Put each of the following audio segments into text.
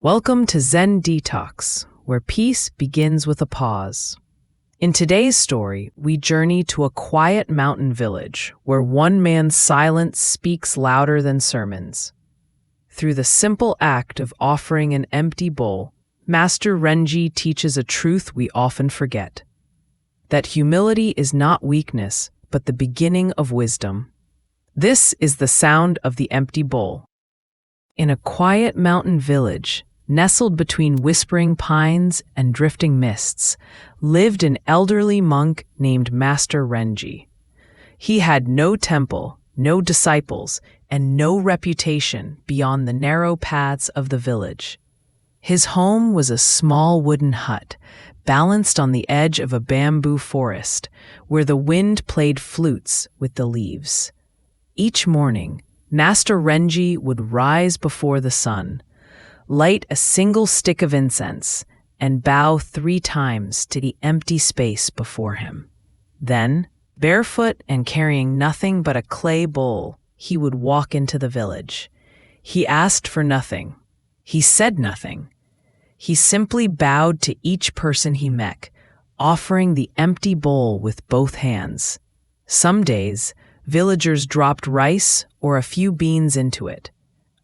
Welcome to Zen Detox, where peace begins with a pause. In today's story, we journey to a quiet mountain village where one man's silence speaks louder than sermons. Through the simple act of offering an empty bowl, Master Renji teaches a truth we often forget: that humility is not weakness, but the beginning of wisdom. This is the sound of the empty bowl. In a quiet mountain village, nestled between whispering pines and drifting mists, lived an elderly monk named Master Renji. He had no temple, no disciples, and no reputation beyond the narrow paths of the village. His home was a small wooden hut, balanced on the edge of a bamboo forest, where the wind played flutes with the leaves. Each morning, Master Renji would rise before the sun, light a single stick of incense, and bow 3 times to the empty space before him. Then, barefoot and carrying nothing but a clay bowl, he would walk into the village. He asked for nothing. He said nothing. He simply bowed to each person he met, offering the empty bowl with both hands. Some days, villagers dropped rice or a few beans into it.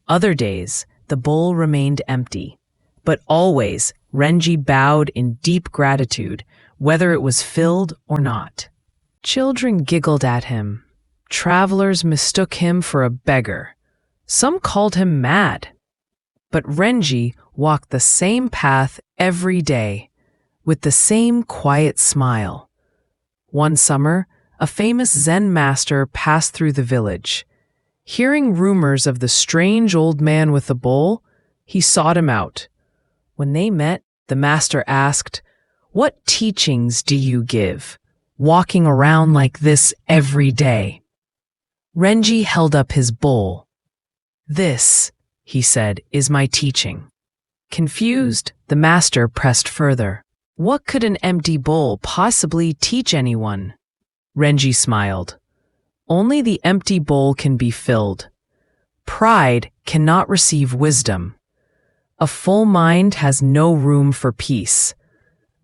Other days, the bowl remained empty, but always Renji bowed in deep gratitude, whether it was filled or not. Children giggled at him. Travelers mistook him for a beggar. Some called him mad. But Renji walked the same path every day, with the same quiet smile. One summer, a famous Zen master passed through the village. Hearing rumors of the strange old man with the bowl, he sought him out. When they met, the master asked, "What teachings do you give, walking around like this every day?" Renji held up his bowl. "This," he said, "is my teaching." Confused, the master pressed further. "What could an empty bowl possibly teach anyone?" Renji smiled. "Only the empty bowl can be filled. Pride cannot receive wisdom. A full mind has no room for peace.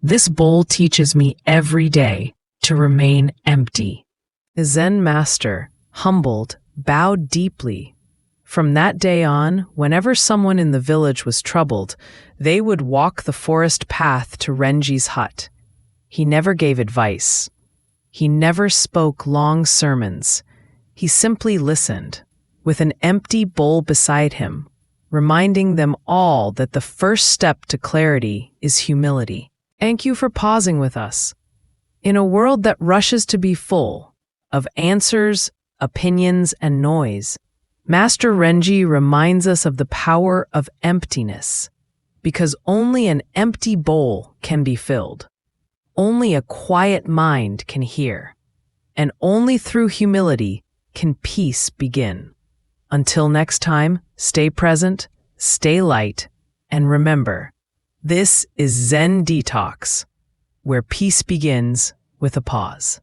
This bowl teaches me every day to remain empty." The Zen master, humbled, bowed deeply. From that day on, whenever someone in the village was troubled, they would walk the forest path to Renji's hut. He never gave advice. He never spoke long sermons. He simply listened, with an empty bowl beside him, reminding them all that the first step to clarity is humility. Thank you for pausing with us. In a world that rushes to be full of answers, opinions, and noise, Master Renji reminds us of the power of emptiness, because only an empty bowl can be filled. Only a quiet mind can hear, and only through humility can peace begin. Until next time, stay present, stay light, and remember, this is Zen Detox, where peace begins with a pause.